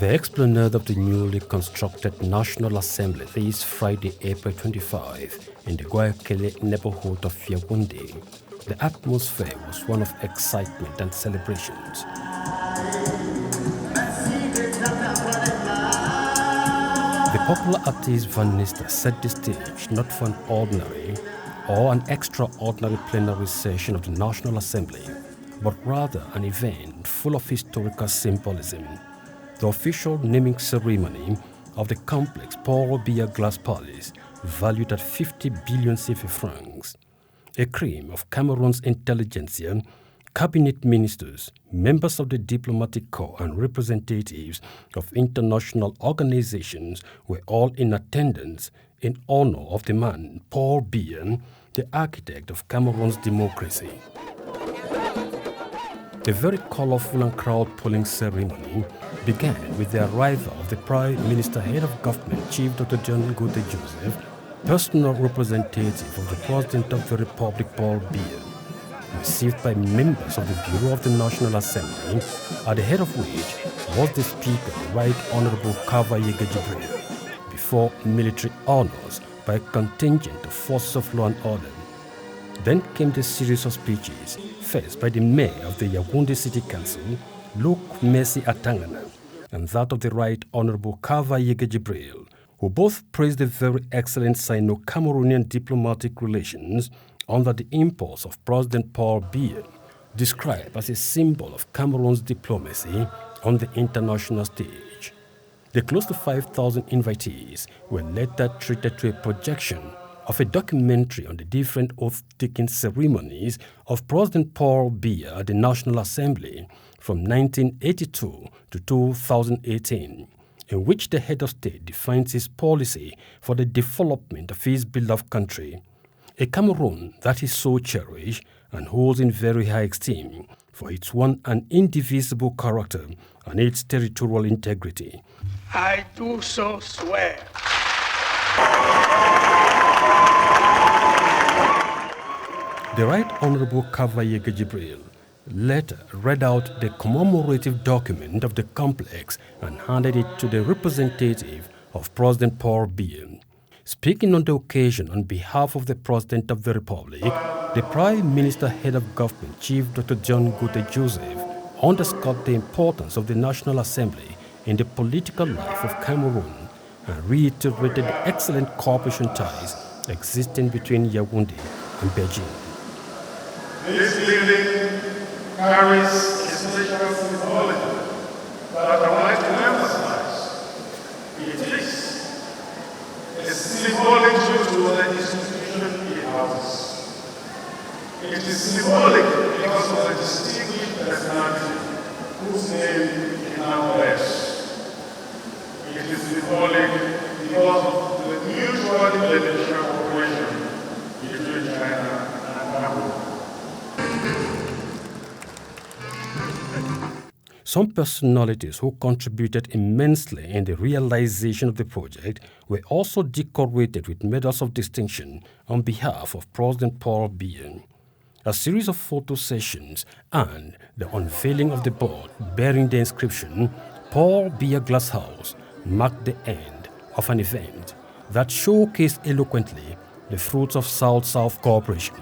The esplanade of the newly constructed National Assembly this Friday, April 25, in the Guayakele neighborhood of Yaoundé. The atmosphere was one of excitement and celebrations. The popular artist Vanessa set the stage not for an ordinary or an extraordinary plenary session of the National Assembly, but rather an event full of historical symbolism. The official naming ceremony of the complex Paul Biya Glass Palace, valued at 50 billion CFA francs. A cream of Cameroon's intelligentsia, cabinet ministers, members of the diplomatic corps and representatives of international organizations were all in attendance in honor of the man Paul Biya, the architect of Cameroon's democracy. The very colorful and crowd-pulling ceremony began with the arrival of the Prime Minister, Head of Government, Chief Dr. John Goode Joseph, personal representative of the President of the Republic, Paul Biya, received by members of the Bureau of the National Assembly, at the head of which was the Speaker, Right Honorable Kava Yega Jibril, before military honors by a contingent of forces of law and order. Then came the series of speeches, first by the Mayor of the Yaoundé City Council, Luke Messi Atangana, and that of the Right Honorable Kava Yega Jibril, who both praised the very excellent Sino-Cameroonian diplomatic relations under the impulse of President Paul Biya, described as a symbol of Cameroon's diplomacy on the international stage. The close to 5,000 invitees were later treated to a projection of a documentary on the different oath-taking ceremonies of President Paul Biya at the National Assembly from 1982 to 2018, in which the head of state defines his policy for the development of his beloved country, a Cameroon that is so cherished and holds in very high esteem for its one and indivisible character and its territorial integrity. I do so swear. The Right Honorable Kava Yega Jibril later read out the commemorative document of the complex and handed it to the representative of President Paul Biya. Speaking on the occasion on behalf of the President of the Republic, the Prime Minister, Head of Government, Chief Dr. John Goode Joseph, underscored the importance of the National Assembly in the political life of Cameroon and reiterated the excellent cooperation ties existing between Yaoundé and Beijing. This building carries a special symbology that I would like to emphasize. It is a symbolic tribute to the institution it houses. It is symbolic because of the distinguished personality whose name it now bears. It is symbolic because of the mutually beneficial cooperation between China and Cameroon. Some personalities who contributed immensely in the realization of the project were also decorated with medals of distinction on behalf of President Paul Biya. A series of photo sessions and the unveiling of the board bearing the inscription Paul Biya Glass House marked the end of an event that showcased eloquently the fruits of South-South cooperation.